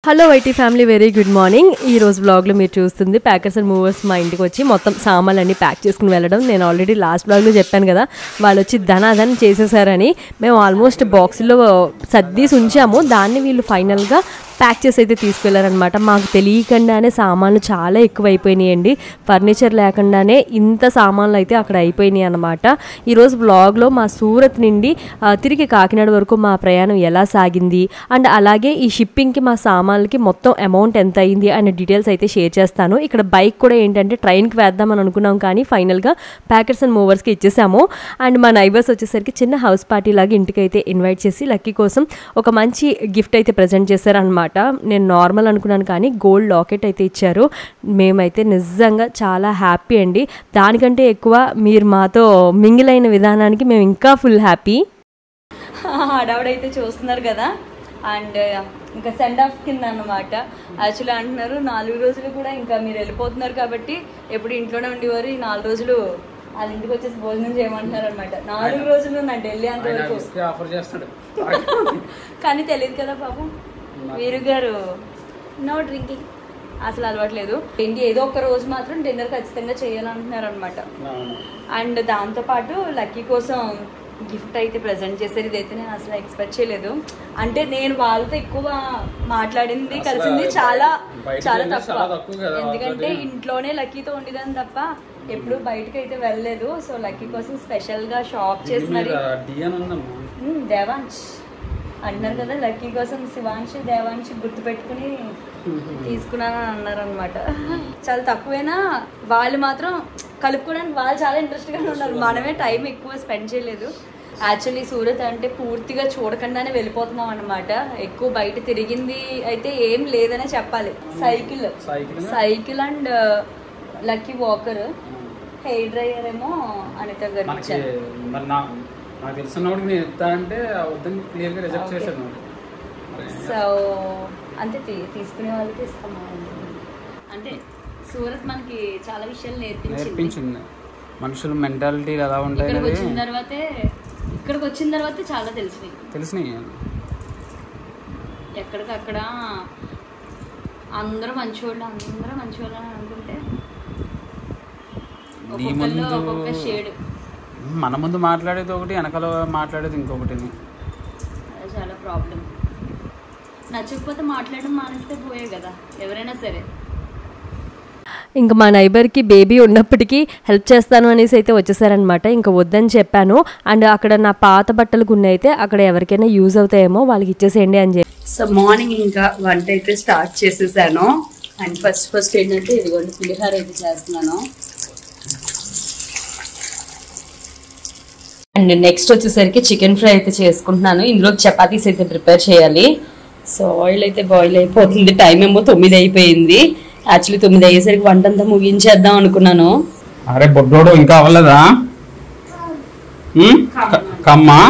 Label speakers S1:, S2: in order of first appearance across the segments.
S1: Hello Y T family, very good morning. ఈ రోజు బ్లాగ్లో మీరు చూస్తుంది ప్యాకర్స్ అండ్ మూవర్స్ మా ఇంటికి వచ్చి మొత్తం సామాన్లన్నీ ప్యాక్ చేసుకుని వెళ్ళడం. నేను ఆల్రెడీ లాస్ట్ బ్లాగ్లో చెప్పాను కదా, వాళ్ళు వచ్చి ధనాధన్ చేసేసారని. మేము ఆల్మోస్ట్ బాక్స్లో సర్దీసి ఉంచాము, దాన్ని వీళ్ళు ఫైనల్గా ప్యాక్ చేసి అయితే తీసుకెళ్లారనమాట. మాకు తెలియకుండానే సామాన్లు చాలా ఎక్కువైపోయినాయండి. ఫర్నిచర్ లేకుండానే ఇంత సామాన్లు అయితే అక్కడ అయిపోయినాయి అనమాట. ఈరోజు బ్లాగ్లో మా సూరత్ నుండి తిరిగి కాకినాడ వరకు మా ప్రయాణం ఎలా సాగింది, అండ్ అలాగే ఈ షిప్పింగ్కి మా సామాన్లకి మొత్తం అమౌంట్ ఎంత అయింది అనే డీటెయిల్స్ అయితే షేర్ చేస్తాను. ఇక్కడ బైక్ కూడా ఏంటంటే ట్రైన్కి వేద్దామని అనుకున్నాం, కానీ ఫైనల్గా ప్యాకర్స్ అండ్ మూవర్స్కి ఇచ్చేసాము. అండ్ మా నైబర్స్ వచ్చేసరికి చిన్న హౌస్ పార్టీ లాగా ఇంటికి అయితే ఇన్వైట్ చేసి లక్కీ కోసం ఒక మంచి గిఫ్ట్ అయితే ప్రజెంట్ చేశారనమాట. నేను నార్మల్ అనుకున్నాను, కానీ గోల్డ్ లాకెట్ అయితే ఇచ్చారు. మేమైతే నిజంగా చాలా హ్యాపీ అండి. దానికంటే ఎక్కువ మీరు మాతో మింగిల్ అయిన విధానానికి మేము ఇంకా ఫుల్ హ్యాపీ.
S2: హడావుడైతే చూస్తున్నారు కదా, అండ్ ఇంకా సెండ్ ఆఫ్ కింద అనమాట. యాక్చువల్లీ అంటున్నారు 4 రోజులు కూడా ఇంకా మీరు వెళ్ళిపోతున్నారు కాబట్టి ఎప్పుడు ఇంట్లోనే ఉండేవారు, ఈ 4 రోజులు వాళ్ళ ఇంటికి వచ్చేసి భోజనం చేయమంటున్నారు అనమాట. 4 రోజులు నా ఢిల్లీ అంతవరకు కానీ తెలియదు కదా పాపం. వీరు గారు నో డ్రింకింగ్ అసలు అలవాట్లేదు. ఏంటి ఏదో ఒక రోజు మాత్రం డిన్నర్ ఖచ్చితంగా చేయాలంటున్నారు అనమాట. అండ్ దాంతోపాటు లక్కీ కోసం గిఫ్ట్ అయితే ప్రజెంట్ చేశారు. ఇదైతే నేను అసలు ఎక్స్పెక్ట్ చేయలేదు. అంటే నేను వాళ్ళతో ఎక్కువ మాట్లాడింది కలిసింది చాలా చాలా తక్కువ, ఎందుకంటే ఇంట్లోనే లక్కీతో ఉండేదాన్ని తప్ప ఎప్పుడు బయటకు అయితే వెళ్ళలేదు. సో లక్కీ కోసం స్పెషల్ గా షాప్ చేసి మరి దేవాంశ్ అంటున్నారు కదా, లక్కీ కోసం శివాంశి దేవాంశి గుర్తు పెట్టుకుని తీసుకున్నానని అన్నారు అనమాట. చాలా తక్కువైనా వాళ్ళు మాత్రం కలుపుకోవడానికి వాళ్ళు చాలా ఇంట్రెస్ట్గా ఉన్నారు. మనమే టైం ఎక్కువ స్పెండ్ చేయలేదు. యాక్చువల్లీ సూరత్ అంటే పూర్తిగా చూడకుండానే వెళ్ళిపోతున్నాం అనమాట. ఎక్కువ బయట తిరిగింది అయితే ఏం లేదనే చెప్పాలి. Cycle and lucky walker, hair dryer ఏమో అనిత గారు ఇచ్చారు.
S3: నాకు తెలిసినప్పుడు నేను ఇస్తా అంటే వద్దని క్లియర్గా రిజెక్ట్ చేశాను.
S2: సో అంతే, తీసుకునే వాళ్ళకి ఇస్తాము. అంటే సూరత్ మనకి చాలా విషయాలు నేర్పించింది.
S3: మనుషుల మెంటాలిటీ ఎలా ఉంటాయి.
S2: ఇక్కడికి వచ్చిన తర్వాత చాలా తెలిసినాయి. ఎక్కడికక్కడ అందరూ మంచివాళ్ళు అని అనుకుంటే ఒక్కొక్క షేడ్.
S3: మన ముందు మాట్లాడేది ఒకటి, వెనకాల మాట్లాడేది ఇంకొకటి.
S2: చాలా ప్రాబ్లం. నచ్చకపోతే మాట్లాడడం మానేస్తే పోయే కదా ఎవరైనా సరే.
S1: ఇంకా మా నైబర్కి బేబీ ఉన్నప్పటికీ హెల్ప్ చేస్తాను అనేసి అయితే వచ్చేసారనమాట. ఇంకా వద్దని చెప్పాను. అండ్ అక్కడ నా పాత బట్టలు కొన్ని అయితే అక్కడ ఎవరికైనా యూజ్ అవుతాయేమో వాళ్ళకి ఇచ్చేసేయండి అని చెప్పి.
S2: సో మార్నింగ్ ఇంకా వంట అయితే స్టార్ట్ చేసేసాను. అండ్ ఫస్ట్ ఏంటంటే ఇదిగోండి పులిహోర అయితే చేస్తున్నాను. అండ్ నెక్స్ట్ వచ్చేసరికి చికెన్ ఫ్రై అయితే చేసుకుంటున్నాను. ఇందులో చపాతీస్ అయితే ప్రిపేర్ చేయాలి. సో ఆయిల్ అయితే బాయిల్ అయిపోతుంది. టైం ఏమో 9 అయిపోయింది. యాక్చువల్లీ 9 అయ్యేసరికి వంట అంతా ముగించేద్దాం అనుకున్నాను.
S3: అరే బొడ్డోడు ఇంకా అవ్వలేదా? కమ్మా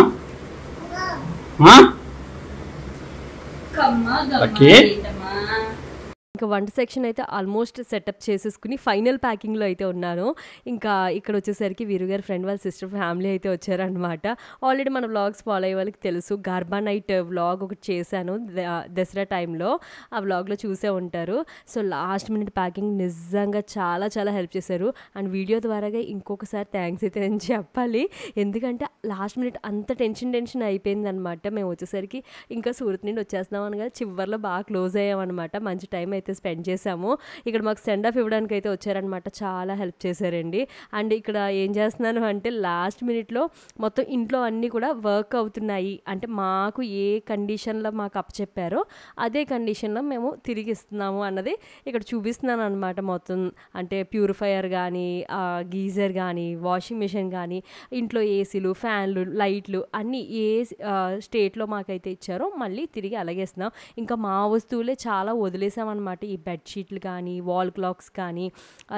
S1: ఇంకా వంట సెక్షన్ అయితే ఆల్మోస్ట్ సెటప్ చేసేసుకుని ఫైనల్ ప్యాకింగ్లో అయితే ఉన్నాను. ఇంకా ఇక్కడ వచ్చేసరికి వీరుగారి ఫ్రెండ్ వాళ్ళ సిస్టర్ ఫ్యామిలీ అయితే వచ్చారనమాట. ఆల్రెడీ మన వ్లాగ్స్ ఫాలో అయ్యే వాళ్ళకి తెలుసు, గర్బా నైట్ వ్లాగ్ ఒకటి చేశాను దసరా టైంలో. ఆ వ్లాగ్లో చూసే ఉంటారు. సో లాస్ట్ మినిట్ ప్యాకింగ్ నిజంగా చాలా చాలా హెల్ప్ చేశారు. అండ్ వీడియో ద్వారాగా ఇంకొకసారి థ్యాంక్స్ అయితే నేను చెప్పాలి. ఎందుకంటే లాస్ట్ మినిట్ అంత టెన్షన్ అయిపోయింది అనమాట. మేము వచ్చేసరికి ఇంకా సూరత్ నుండి వచ్చేస్తున్నాం అనగా చివరిలో బాగా క్లోజ్ అయ్యామన్నమాట. మంచి టైం అయితే స్పెండ్ చేసాము. ఇక్కడ మాకు సెండ్ ఆఫ్ ఇవ్వడానికి అయితే వచ్చారనమాట. చాలా హెల్ప్ చేశారండి. అండ్ ఇక్కడ ఏం చేస్తున్నాను అంటే లాస్ట్ మినిట్లో మొత్తం ఇంట్లో అన్నీ కూడా వర్క్ అవుతున్నాయి. అంటే మాకు ఏ కండిషన్లో మాకు అప్పచెప్పారో అదే కండిషన్లో మేము తిరిగి ఇస్తున్నాము అన్నది ఇక్కడ చూపిస్తున్నాను అనమాట. మొత్తం అంటే ప్యూరిఫైయర్ కానీ, గీజర్ కానీ, వాషింగ్ మిషన్ కానీ, ఇంట్లో ఏసీలు, ఫ్యాన్లు, లైట్లు అన్నీ ఏ స్టేట్లో మాకైతే ఇచ్చారో మళ్ళీ తిరిగి అలాగే ఇస్తున్నాం. ఇంకా మా వస్తువులే చాలా వదిలేసామన్నమాట. అనమాట. ఈ బెడ్షీట్లు కానీ వాల్ క్లాక్స్ కానీ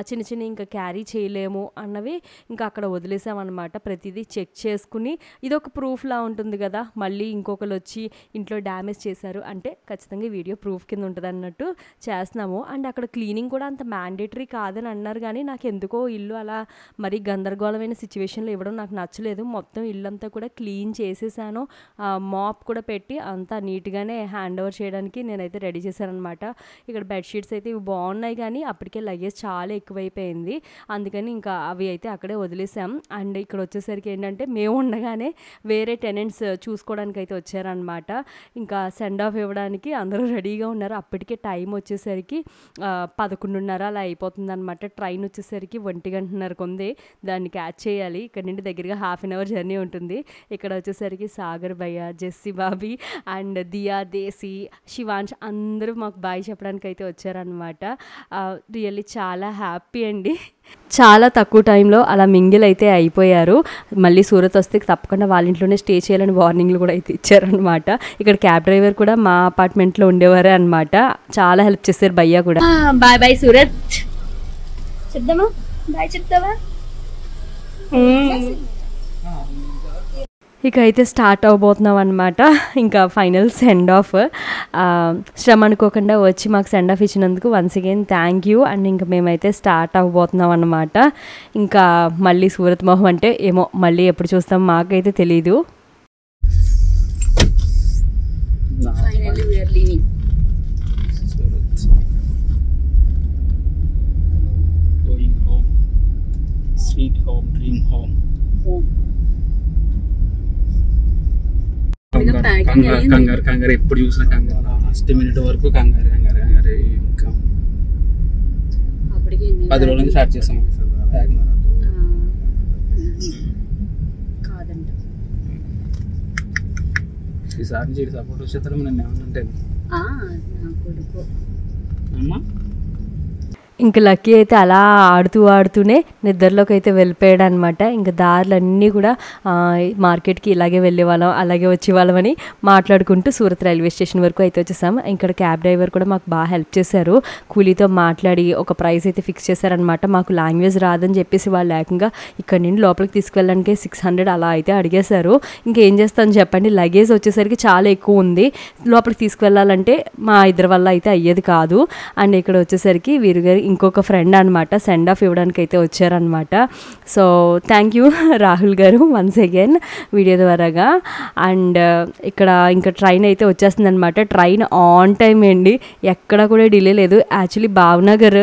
S1: చిన్న చిన్న ఇంకా క్యారీ చేయలేము అన్నవి ఇంకా అక్కడ వదిలేసామన్నమాట. ప్రతిదీ చెక్ చేసుకుని ఇదొక ప్రూఫ్లా ఉంటుంది కదా, మళ్ళీ ఇంకొకరు వచ్చి ఇంట్లో డ్యామేజ్ చేశారు అంటే ఖచ్చితంగా వీడియో ప్రూఫ్ కింద ఉంటుంది అన్నట్టు చేస్తున్నాము. అండ్ అక్కడ క్లీనింగ్ కూడా అంత మ్యాండేటరీ కాదని అన్నారు, కానీ నాకు ఎందుకో ఇల్లు అలా మరీ గందరగోళమైన సిచ్యువేషన్లో ఇవ్వడం నాకు నచ్చలేదు. మొత్తం ఇల్లంతా కూడా క్లీన్ చేసేసాను, మాప్ కూడా పెట్టి అంతా నీట్గానే హ్యాండ్ ఓవర్ చేయడానికి నేనైతే రెడీ చేశాను అనమాట. ఇక్కడ బెడ్షీట్స్ అయితే ఇవి బాగున్నాయి, కానీ అప్పటికే లగేజ్ చాలా ఎక్కువైపోయింది, అందుకని ఇంకా అవి అయితే అక్కడే వదిలేసాం. అండ్ ఇక్కడ వచ్చేసరికి ఏంటంటే మేము ఉండగానే వేరే టెనెంట్స్ చూసుకోవడానికి అయితే వచ్చారనమాట. ఇంకా సెండ్ ఆఫ్ ఇవ్వడానికి అందరూ రెడీగా ఉన్నారు. అప్పటికే టైం వచ్చేసరికి 11:30 అలా అయిపోతుంది అనమాట. ట్రైన్ వచ్చేసరికి 1:30 ఉంది, దాన్ని క్యాచ్ చేయాలి. ఇక్కడ నుండి దగ్గరగా ½ అన్ అవర్ జర్నీ ఉంటుంది. ఇక్కడ వచ్చేసరికి సాగర్ భయ్య, జెస్సీ బాబీ అండ్ దియా, దేశీ, శివాంష్ అందరూ మాకు బాయ్ చెప్పడానికి అయితే వచ్చారనమాట. రియల్లీ చాలా హ్యాపీ అండి. చాలా తక్కువ టైంలో అలా మింగిల్ అయితే అయిపోయారు. మళ్ళీ సూరత్ వస్తే తప్పకుండా వాళ్ళ ఇంట్లోనే స్టే చేయాలని వార్నింగ్లు కూడా అయితే ఇచ్చారనమాట. ఇక్కడ క్యాబ్ డ్రైవర్ కూడా మా అపార్ట్మెంట్లో ఉండేవారే అనమాట. చాలా హెల్ప్ చేశారు భయ్య కూడా.
S2: బాయ్ బాయ్ సూరత్ చెప్దామా, బాయ్ చెప్తావా?
S1: ఇక అయితే స్టార్ట్ అవబోతున్నాం అనమాట. ఇంకా ఫైనల్ సెండ్ ఆఫ్. శ్రమ అనుకోకుండా వచ్చి మాకు సెండ్ ఆఫ్ ఇచ్చినందుకు once again thank you. And ఇంకా మేమైతే స్టార్ట్ అవ్వబోతున్నాం అనమాట. ఇంకా మళ్ళీ సూరత్ మొహం అంటే ఏమో మళ్ళీ ఎప్పుడు చూస్తాం మాకైతే తెలీదు.
S2: Finally we are leaving.
S3: Going home, sweet home, dream home. కంగారు ఎప్పుడు చూసినా కంగారు, లాస్ట్ మినిట్ వరకు కంగారు ఇంకా 10 రోజుల నుంచి స్టార్ట్ చేస్తాం.
S2: కాదంట
S3: ఈసారి నుంచి సపోర్ట్ వచ్చేస్తారు. నన్ను ఏమంటే
S2: నా కొడుకు
S3: అమ్మా
S1: ఇంక లక్కీ అయితే అలా ఆడుతూనే నిద్రలోకి అయితే వెళ్ళిపోయాడు అనమాట. ఇంకా దారులన్నీ కూడా మార్కెట్కి ఇలాగే వెళ్ళేవాళ్ళం, అలాగే వచ్చేవాళ్ళమని మాట్లాడుకుంటూ సూరత్ రైల్వే స్టేషన్ వరకు అయితే వచ్చేసాం. ఇక్కడ క్యాబ్ డ్రైవర్ కూడా మాకు బాగా హెల్ప్ చేశారు. కూలీతో మాట్లాడి ఒక ప్రైస్ అయితే ఫిక్స్ చేశారనమాట. మాకు లాంగ్వేజ్ రాదని చెప్పేసి వాళ్ళు ఏకంగా ఇక్కడ నుండి లోపలికి తీసుకువెళ్ళడానికి 600 అలా అయితే అడిగేశారు. ఇంకేం చేస్తాను చెప్పండి, లగేజ్ వచ్చేసరికి చాలా ఎక్కువ ఉంది, లోపలికి తీసుకువెళ్ళాలంటే మా ఇద్దరి వల్ల అయితే అయ్యేది కాదు. అండ్ ఇక్కడ వచ్చేసరికి వీరు గారు ఇంకొక ఫ్రెండ్ అనమాట సెండ్ ఆఫ్ ఇవ్వడానికి అయితే వచ్చారనమాట. సో థ్యాంక్ యూ రాహుల్ గారు వన్స్ అగైన్ వీడియో ద్వారాగా. అండ్ ఇక్కడ ఇంకా ట్రైన్ అయితే వచ్చేస్తుంది అనమాట. ట్రైన్ ఆన్ టైం అండి, ఎక్కడ కూడా డిలే లేదు. యాక్చువల్లీ భావనగర్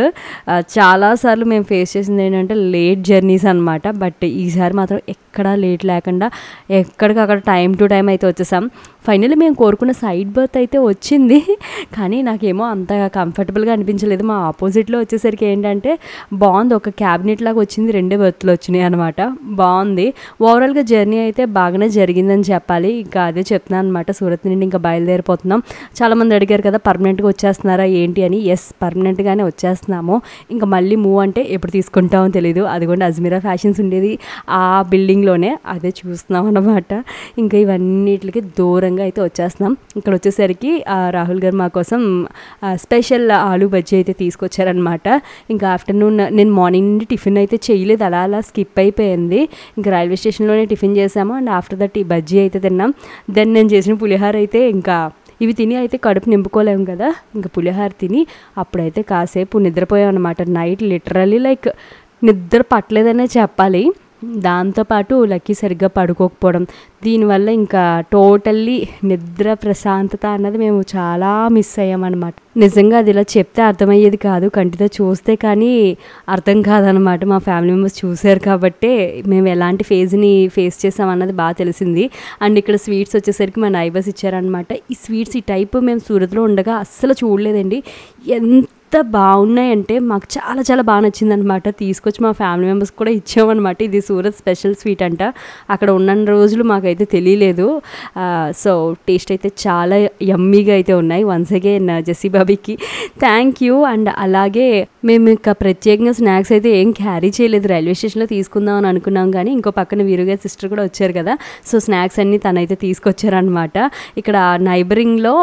S1: చాలాసార్లు మేము ఫేస్ చేసింది ఏంటంటే లేట్ జర్నీస్ అనమాట. బట్ ఈసారి మాత్రం ఎక్కడా లేట్ లేకుండా ఎక్కడికక్కడ టైం టు టైం అయితే వచ్చేసాం. ఫైనల్లీ మేము కోరుకున్న సైడ్ బర్త్ అయితే వచ్చింది, కానీ నాకేమో అంత కంఫర్టబుల్గా అనిపించలేదు. మా ఆపోజిట్లో వచ్చేసరికి ఏంటంటే బాగుంది, ఒక క్యాబినెట్ లాగా వచ్చింది, 2 బర్త్లు వచ్చినాయి అనమాట. బాగుంది. ఓవరాల్గా జర్నీ అయితే బాగానే జరిగిందని చెప్పాలి. ఇంకా అదే చెప్తున్నాను అనమాట. సూరత్ నుండి ఇంకా బయలుదేరిపోతున్నాం. చాలామంది అడిగారు కదా పర్మనెంట్గా వచ్చేస్తున్నారా ఏంటి అని. ఎస్, పర్మనెంట్గానే వచ్చేస్తున్నాము. ఇంకా మళ్ళీ మూవ్ అంటే ఎప్పుడు తీసుకుంటామో తెలీదు. అదిగోండి అజ్మీరా ఫ్యాషన్స్ ఉండేది ఆ బిల్డింగ్లోనే, అదే చూస్తున్నాం అనమాట. ఇంకా ఇవన్నిటికి దూరంగా అయితే వచ్చేస్తున్నాం. ఇక్కడ వచ్చేసరికి రాహుల్ గారు మా కోసం స్పెషల్ ఆలూ బజ్జీ అయితే తీసుకొచ్చారనమాట. ఇంకా ఆఫ్టర్నూన్ నేను మార్నింగ్ నుండి టిఫిన్ అయితే చేయలేదు, అలా స్కిప్ అయిపోయింది. ఇంకా రైల్వే స్టేషన్లోనే టిఫిన్ చేసాము. అండ్ ఆఫ్టర్ దట్ ఈ బజ్జీ అయితే తిన్నాం. దెన్ నేను చేసిన పులిహోర అయితే ఇంకా ఇవి తిని అయితే కడుపు నింపుకోలేము కదా, ఇంకా పులిహోర తిని అప్పుడైతే కాసేపు నిద్రపోయాం అనమాట. నైట్ లిటరల్లీ లైక్ నిద్ర పట్టలేదనే చెప్పాలి. దాంతోపాటు లక్కీ సరిగ్గా పడుకోకపోవడం, దీనివల్ల ఇంకా టోటల్లీ నిద్ర ప్రశాంతత అన్నది మేము చాలా మిస్ అయ్యామన్నమాట. నిజంగా అది ఇలా చెప్తే అర్థమయ్యేది కాదు, కంటితో చూస్తే కానీ అర్థం కాదనమాట. మా ఫ్యామిలీ మెంబర్స్ చూశారు కాబట్టే మేము ఎలాంటి ఫేజ్ని ఫేస్ చేసామన్నది బాగా తెలిసింది. అండ్ ఇక్కడ స్వీట్స్ వచ్చేసరికి మా నైబర్స్ ఇచ్చారనమాట. ఈ స్వీట్స్ ఈ టైప్ మేము సూరత్లో ఉండగా అస్సలు చూడలేదండి. ఎంత బాగున్నాయంటే మాకు చాలా చాలా బాగా నచ్చిందనమాట. తీసుకొచ్చి మా ఫ్యామిలీ మెంబర్స్ కూడా ఇచ్చామన్నమాట. ఇది సూరత్ స్పెషల్ స్వీట్ అంట. అక్కడ ఉన్న రోజులు మాకైతే తెలియలేదు. సో టేస్ట్ అయితే చాలా యమ్మీగా అయితే ఉన్నాయి. వన్స్ అగైన్ జెస్సీ బాబీకి థ్యాంక్ యూ. అండ్ అలాగే మేము ఇంకా ప్రత్యేకంగా స్నాక్స్ అయితే ఏం క్యారీ చేయలేదు, రైల్వే స్టేషన్లో తీసుకుందాం అని అనుకున్నాం. కానీ ఇంకో పక్కన వీరుగారి సిస్టర్ కూడా వచ్చారు కదా, సో స్నాక్స్ అన్నీ తనైతే తీసుకొచ్చారనమాట. ఇక్కడ నైబరింగ్లో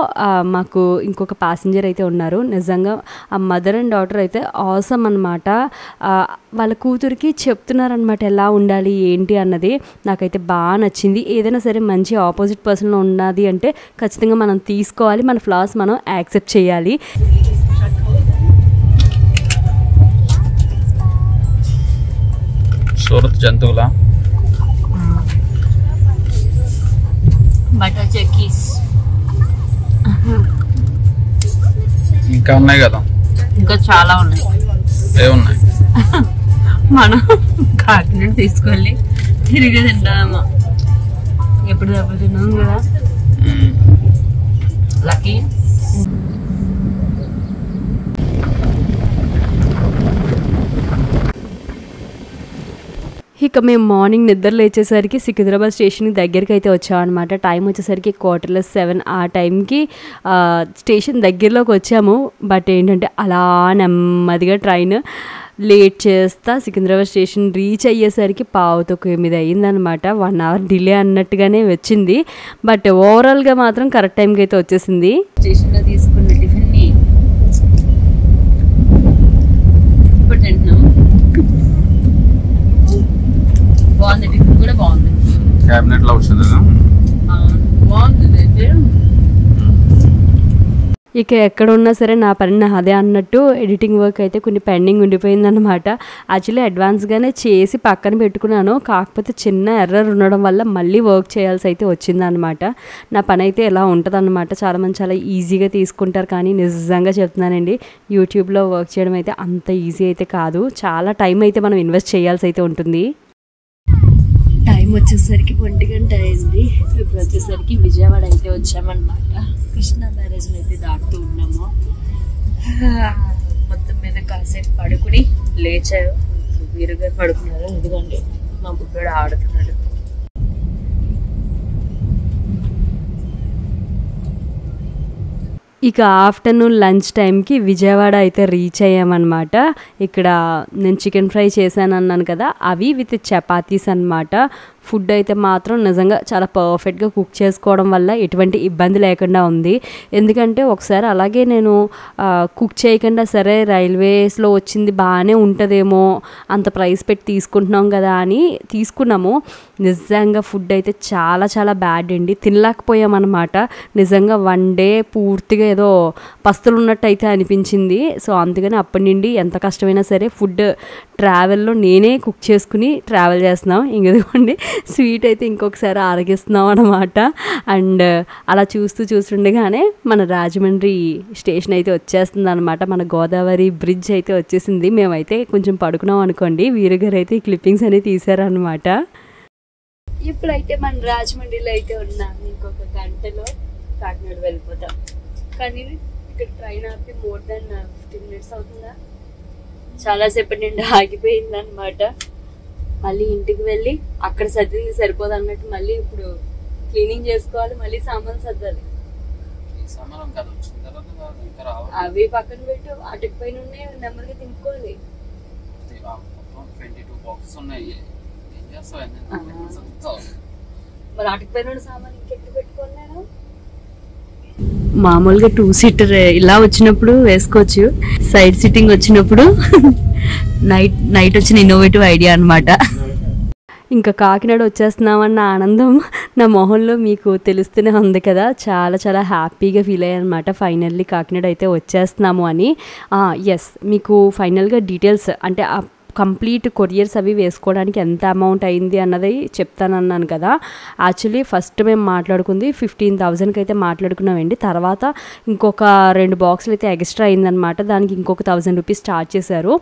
S1: మాకు ఇంకొక ప్యాసింజర్ అయితే ఉన్నారు. నిజంగా ఆ మదర్ అండ్ డాటర్ అయితే ఆసమ్ అనమాట. వాళ్ళ కూతురికి చెప్తున్నారనమాట ఎలా ఉండాలి ఏంటి అన్నది. నాకైతే బాగా నచ్చింది. ఏదైనా సరే మంచి ఆపోజిట్ పర్సన్లో ఉన్నది అంటే ఖచ్చితంగా మనం తీసుకోవాలి, మన ఫ్లాస్ మనం యాక్సెప్ట్ చేయాలి.
S3: సూరత్ జంతువుల
S2: బటర్ చక్కీస్
S3: ఇంకా ఉన్నాయి కదా,
S2: ఇంకా చాలా ఉన్నాయి.
S3: ఏమున్నాయి?
S2: మనం కాకినాడ తీసుకెళ్ళి తిరిగి తింటామా, ఎప్పుడు తప్పుడు తిన్నాం కదా. లక్కీ
S1: ఇక మేము మార్నింగ్ నిద్ర లేచేసరికి సికింద్రాబాద్ స్టేషన్కి దగ్గరికి అయితే వచ్చామన్నమాట. టైం వచ్చేసరికి 7:15 ఆ టైంకి స్టేషన్ దగ్గరలోకి వచ్చాము. బట్ ఏంటంటే అలా నెమ్మదిగా ట్రైన్ లేట్ చేస్తా సికింద్రాబాద్ స్టేషన్ రీచ్ అయ్యేసరికి 8:45 అయ్యిందనమాట. 1 అవర్ డిలే అన్నట్టుగానే వచ్చింది. బట్ ఓవరాల్గా మాత్రం కరెక్ట్ టైంకి అయితే వచ్చేసింది.
S2: స్టేషన్లో తీసుకున్న టిఫిన్ని ఇప్పుడు తింటున్నాం. బాగుంది, టిఫిన్ కూడా బాగుంది.
S3: క్యాబినెట్లో వచ్చింది,
S2: బాగుంది అయితే.
S1: ఇక ఎక్కడ ఉన్నా సరే నా పని అదే అన్నట్టు ఎడిటింగ్ వర్క్ అయితే కొన్ని పెండింగ్ ఉండిపోయిందనమాట. యాక్చువల్లీ అడ్వాన్స్గానే చేసి పక్కన పెట్టుకున్నాను. కాకపోతే చిన్న ఎర్రర్ ఉండడం వల్ల మళ్ళీ వర్క్ చేయాల్సి అయితే వచ్చిందనమాట. నా పని అయితే ఎలా ఉంటుందన్నమాట. చాలామంది చాలా ఈజీగా తీసుకుంటారు, కానీ నిజంగా చెప్తున్నానండి, యూట్యూబ్లో వర్క్ చేయడం అయితే అంత ఈజీ అయితే కాదు. చాలా టైం అయితే మనం ఇన్వెస్ట్ చేయాల్సి అయితే ఉంటుంది.
S2: టైం వచ్చేసరికి 1 గంట అయింది. ఇప్పుడు వచ్చేసరికి విజయవాడ అయితే వచ్చామన్నమాట. కృష్ణా బ్యారేజ్ అయితే దాటుతూ ఉన్నాము. మొత్తం మీద కాసేపు పడుకుని లేచారు. వీరుగా పడుకున్నారు. ఎందుకంటే మా బుడ్డోడు ఆడుతున్నాడు.
S1: ఇక ఆఫ్టర్నూన్ లంచ్ టైంకి విజయవాడ అయితే రీచ్ అయ్యామన్నమాట. ఇక్కడ నేను చికెన్ ఫ్రై చేశాను అన్నాను కదా, అవి విత్ చపాతీస్ అన్నమాట. ఫుడ్ అయితే మాత్రం నిజంగా చాలా పర్ఫెక్ట్గా కుక్ చేసుకోవడం వల్ల ఎటువంటి ఇబ్బంది లేకుండా ఉంది. ఎందుకంటే ఒకసారి అలాగే నేను కుక్ చేయకుండా సరే రైల్వేస్లో వచ్చింది బాగానే ఉంటుందేమో, అంత ప్రైస్ పెట్టి తీసుకుంటున్నాం కదా అని తీసుకున్నాము. నిజంగా ఫుడ్ అయితే చాలా చాలా బ్యాడ్ అండి. తినలేకపోయామన్నమాట. నిజంగా 1 డే పూర్తిగా ఏదో పస్తులు ఉన్నట్టు అయితే అనిపించింది. సో అందుకని అప్పటి నుండి ఎంత కష్టమైనా సరే ఫుడ్ ట్రావెల్లో నేనే కుక్ చేసుకుని ట్రావెల్ చేస్తున్నాం. ఇంకదిగోండి స్వీట్ అయితే ఇంకొకసారి ఆరగిస్తున్నాం అన్నమాట. అండ్ అలా చూస్తుండగానే మన రాజమండ్రి స్టేషన్ అయితే వచ్చేస్తుంది అనమాట. మన గోదావరి బ్రిడ్జ్ అయితే వచ్చేసింది. మేమైతే కొంచెం పడుకున్నాం అనుకోండి. వీరుగారు అయితే ఈ క్లిప్పింగ్స్ అనేవి తీశారనమాట.
S2: ఇప్పుడైతే మన రాజమండ్రిలో అయితే ఉన్నాం. ఇంకొక గంటలో కాకినాడ వెళ్ళిపోతాం. కానీ ఇక్కడ ట్రైన్ ఆపి మోర్ దెన్ 15 minutes అవుతుందా, చాలాసేపటి నుండి ఆగిపోయింది అనమాట. మళ్ళీ ఇంటికి వెళ్ళి అక్కడ సర్దింది సరిపోదు అన్నట్టు మళ్ళీ ఇప్పుడు క్లీనింగ్ చేసుకోవాలి, మళ్ళీ సామాన్ సర్దాలి. అవి పక్కన పెట్టు, అటుకు పైన ఉన్నాయి, నెమ్మదిగా తినుకోవాలి. మరి అటుకు పైన సామాన్ ఇంకెక్కడ పెట్టుకోవాలి నేను?
S1: మామూలుగా 2 seater ఇలా వచ్చినప్పుడు వేసుకోవచ్చు, సైడ్ సిట్టింగ్ వచ్చినప్పుడు నైట్ వచ్చిన ఇన్నోవేటివ్ ఐడియా అనమాట. ఇంకా కాకినాడ వచ్చేస్తున్నామన్న ఆనందం నా మొహంలో మీకు తెలుస్తూనే ఉంది కదా. చాలా చాలా హ్యాపీగా ఫీల్ అయ్యాను అనమాట. ఫైనల్లీ కాకినాడ అయితే వచ్చేస్తున్నాము అని. ఎస్, మీకు ఫైనల్గా డీటెయిల్స్ అంటే
S2: కంప్లీట్ కొరియర్స్ అవి వేసుకోవడానికి ఎంత అమౌంట్ అయింది అన్నది చెప్తానన్నాను కదా. యాక్చువల్లీ ఫస్ట్ మేము మాట్లాడుకుంది 15,000కి అయితే మాట్లాడుకున్నామండి. తర్వాత ఇంకొక 2 బాక్సులు అయితే ఎక్స్ట్రా అయిందనమాట. దానికి ఇంకొక 1,000 రూపీస్ చార్జ్ చేశారు.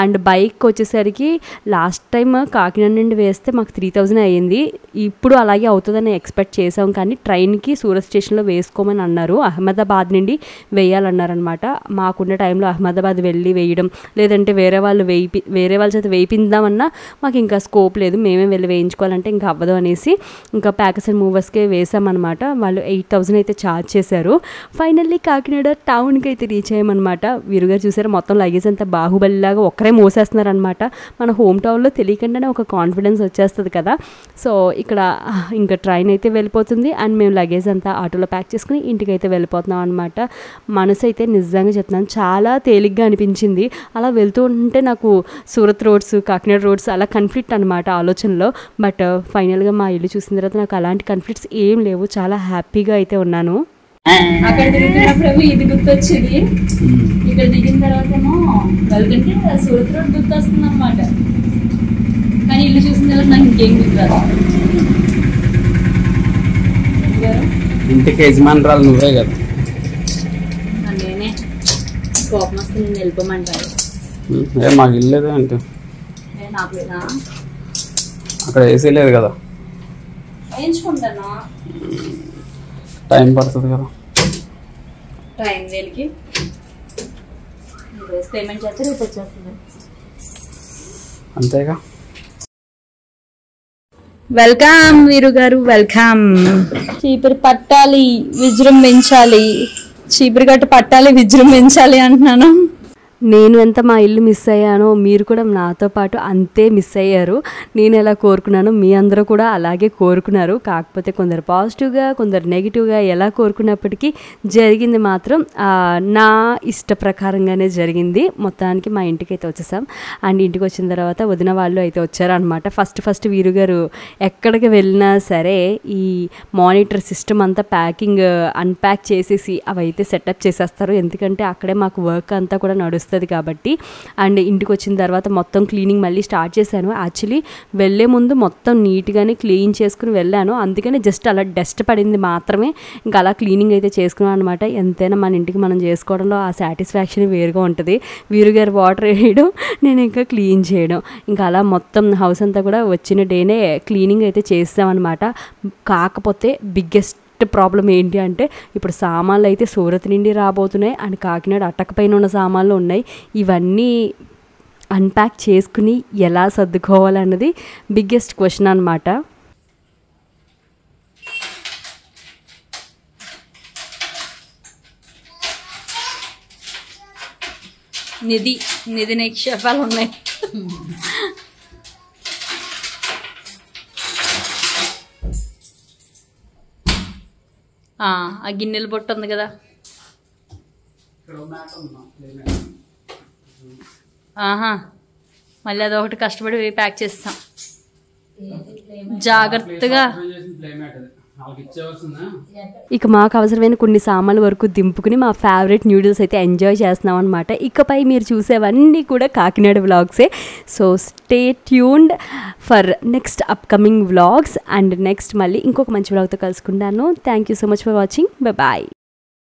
S2: అండ్ బైక్ వచ్చేసరికి లాస్ట్ టైం కాకినాడ నుండి వేస్తే మాకు 3,000 అయ్యింది. ఇప్పుడు అలాగే అవుతుందని ఎక్స్పెక్ట్ చేసాం, కానీ ట్రైన్కి సూరత్ స్టేషన్లో వేసుకోమని అన్నారు. అహ్మదాబాద్ నుండి వేయాలన్నారనమాట. మాకున్న టైంలో అహ్మదాబాద్ వెళ్ళి వేయడం, లేదంటే వేరే వాళ్ళ చేత వేయిందామన్నా మాకు ఇంకా స్కోప్ లేదు, మేమే వెళ్ళి వేయించుకోవాలంటే ఇంకా అవ్వదు అనేసి ఇంకా ప్యాకర్స్ అండ్ మూవర్స్కే వేసామన్నమాట. వాళ్ళు 8,000 అయితే ఛార్జ్ చేశారు. ఫైనల్లీ కాకినాడ టౌన్కి అయితే రీచ్ అయ్యామన్నమాట. వీరుగారు చూసారు మొత్తం లగేజ్ అంతా బాహుబలిలాగా ఒక్కరే మోసేస్తున్నారనమాట. మన హోమ్ టౌన్లో తెలియకుండానే ఒక కాన్ఫిడెన్స్ వచ్చేస్తుంది కదా. సో ఇక్కడ ఇంకా ట్రైన్ అయితే వెళ్ళిపోతుంది అండ్ మేము లగేజ్ అంతా ఆటోలో ప్యాక్ చేసుకుని ఇంటికి అయితే వెళ్ళిపోతున్నాం అనమాట. మనసు అయితే నిజంగా చెప్తున్నాను చాలా తేలిగ్గా అనిపించింది. అలా వెళ్తూ ఉంటే నాకు సూరత్ రోడ్స్, కాకినాడ రోడ్స్ అలా కన్ఫ్లిక్ట్ అనమాట ఆలోచనలో. బట్ ఫైనల్గా మా ఇల్లు చూసిన తర్వాత నాకు అలాంటి కన్ఫ్లిక్ట్స్ ఏం లేవు, చాలా హ్యాపీగా అయితే ఉన్నాను.
S1: అక్కడ దిగుతున్నప్పుడు ఇది గుర్తొచ్చింది, ఇక్కడ దిగిన తర్వాత ఏమో వెళ్తుంటే సూరత్ రోడ్ గుర్తొస్తుంది అనమాట. కానీ ఇల్లు చూసిన తర్వాత నాకు ఇంకేం గుర్తురాదు.
S3: ఇంటికి యజమానురాలు నువ్వే కదా.
S1: నేనే కోపం వస్తే నేను వెళ్ళిపోమంటారు.
S3: మాకు ఇల్లేదే అంటే
S1: నాకు
S3: అక్కడ ఏసీ లేదు కదా,
S1: వేయించుకుంటానా
S3: టైం పడుతుంది కదా.
S1: టైం దేనికి, ఈరోజు పేమెంట్ చేస్తే రేపు వచ్చేస్తుంది
S3: అంతేగా.
S2: వెల్కమ్ వీరు గారు, వెల్కమ్. చీపురు పట్టాలి, విజృంభించాలి, చీపురు గట్టు పట్టాలి, విజృంభించాలి అంటున్నాను. నేను ఎంత మా ఇల్లు మిస్ అయ్యానో మీరు కూడా నాతో పాటు అంతే మిస్ అయ్యారు. నేను ఎలా కోరుకున్నానో మీ అందరూ కూడా అలాగే కోరుకున్నారు. కాకపోతే కొందరు పాజిటివ్గా, కొందరు నెగిటివ్గా ఎలా కోరుకున్నప్పటికీ జరిగింది మాత్రం నా ఇష్ట ప్రకారంగానే జరిగింది. మొత్తానికి మా ఇంటికి అయితే వచ్చేసాం. అండ్ ఇంటికి వచ్చిన తర్వాత వదిన వాళ్ళు అయితే వచ్చారనమాట. ఫస్ట్ వీరుగారు ఎక్కడికి వెళ్ళినా సరే ఈ మానిటర్ సిస్టమ్ అంతా అన్ప్యాక్ చేసేసి అవైతే సెటప్ చేసేస్తారు. ఎందుకంటే అక్కడే మాకు వర్క్ అంతా కూడా నడుస్తుంది కాబట్టి. అండ్ ఇంటికి వచ్చిన తర్వాత మొత్తం క్లీనింగ్ మళ్ళీ స్టార్ట్ చేశాను. యాక్చువల్లీ వెళ్ళే ముందు మొత్తం నీట్గానే క్లీన్ చేసుకుని వెళ్ళాను, అందుకని జస్ట్ అలా డస్ట్ పడింది మాత్రమే. ఇంకా అలా క్లీనింగ్ అయితే చేసుకున్నాను అనమాట. ఎంతైనా మన ఇంటికి మనం చేసుకోవడంలో ఆ సాటిస్ఫాక్షన్ వేరుగా ఉంటుంది. వీరుగారు వాటర్ వేయడం, నేను ఇంకా క్లీన్ చేయడం, ఇంకా అలా మొత్తం హౌస్ అంతా కూడా వచ్చిన డేనే క్లీనింగ్ అయితే చేస్తామన్నమాట. కాకపోతే బిగ్గెస్ట్ ప్రాబ్లం ఏంటి అంటే ఇప్పుడు సామాన్లు అయితే సూరత్ నుండి రాబోతున్నాయి అండ్ కాకినాడ అట్టకపైన ఉన్న సామాన్లు ఉన్నాయి. ఇవన్నీ అన్ప్యాక్ చేసుకుని ఎలా సర్దుకోవాలన్నది బిగ్గెస్ట్ క్వశ్చన్ అనమాట.
S1: నిధి నిక్షేపాలు ఉన్నాయి. ఆ గిన్నెలు బొట్టు ఉంది కదా, ఆహా మళ్ళీ అదొకటి కష్టపడి ప్యాక్ చేస్తాం జాగ్రత్తగా.
S2: ఇక మాకు అవసరమైన కొన్ని సామాన్ల వరకు దింపుకుని మా ఫేవరెట్ న్యూడిల్స్ అయితే ఎంజాయ్ చేస్తున్నాం అనమాట. ఇకపై మీరు చూసేవన్నీ కూడా కాకినాడ వ్లాగ్సే. So stay tuned for next upcoming vlogs. And next మళ్ళీ ఇంకొక మంచి వ్లాగ్తో కలుసుకుంటాను. Thank you so much for watching. Bye.